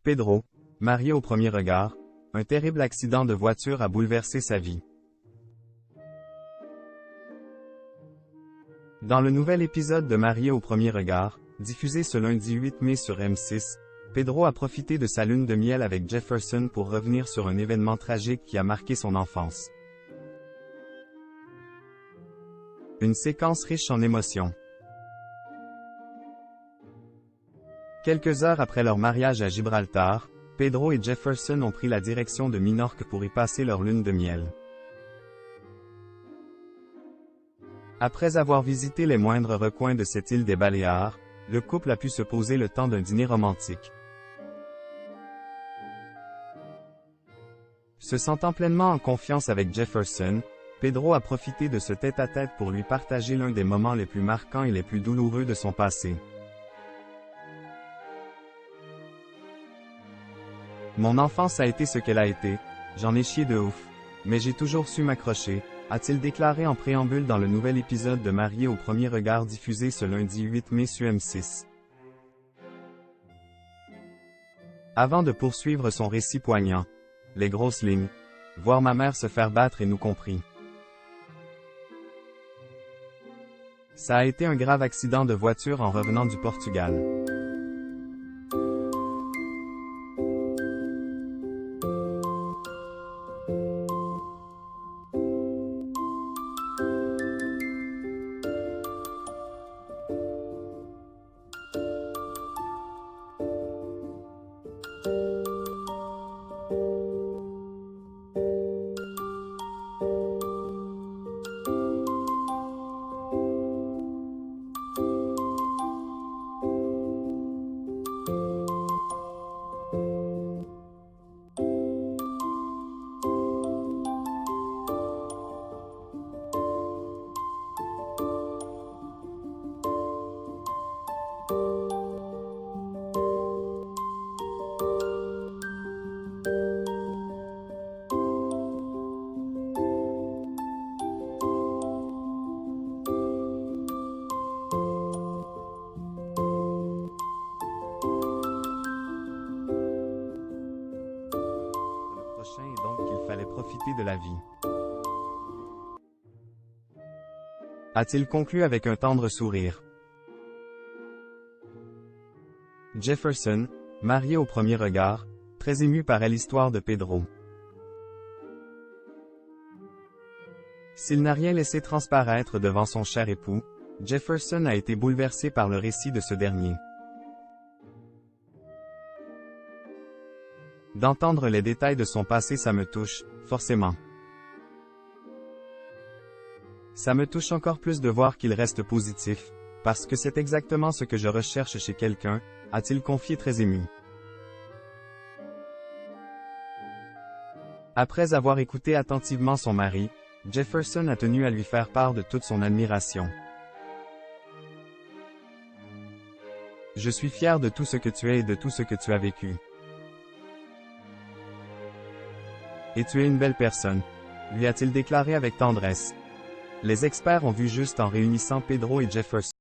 Pedro, marié au premier regard, un terrible accident de voiture a bouleversé sa vie. Dans le nouvel épisode de Marié au premier regard, diffusé ce lundi 8 mai sur M6, Pedro a profité de sa lune de miel avec Jefferson pour revenir sur un événement tragique qui a marqué son enfance. Une séquence riche en émotions. Quelques heures après leur mariage à Gibraltar, Pedro et Jefferson ont pris la direction de Minorque pour y passer leur lune de miel. Après avoir visité les moindres recoins de cette île des Baléares, le couple a pu se poser le temps d'un dîner romantique. Se sentant pleinement en confiance avec Jefferson, Pedro a profité de ce tête-à-tête pour lui partager l'un des moments les plus marquants et les plus douloureux de son passé. Mon enfance a été ce qu'elle a été, j'en ai chié de ouf, mais j'ai toujours su m'accrocher, a-t-il déclaré en préambule dans le nouvel épisode de Marié au premier regard diffusé ce lundi 8 mai sur M6. Avant de poursuivre son récit poignant, les grosses lignes, voir ma mère se faire battre et nous compris. Ça a été un grave accident de voiture en revenant du Portugal. Et donc qu'il fallait profiter de la vie. A-t-il conclu avec un tendre sourire. Jefferson, marié au premier regard, très ému par l'histoire de Pedro. S'il n'a rien laissé transparaître devant son cher époux, Jefferson a été bouleversé par le récit de ce dernier. D'entendre les détails de son passé, ça me touche, forcément. Ça me touche encore plus de voir qu'il reste positif, parce que c'est exactement ce que je recherche chez quelqu'un, a-t-il confié très ému. Après avoir écouté attentivement son mari, Jefferson a tenu à lui faire part de toute son admiration. Je suis fier de tout ce que tu es et de tout ce que tu as vécu. Et tu es une belle personne, lui a-t-il déclaré avec tendresse. Les experts ont vu juste en réunissant Pedro et Jefferson.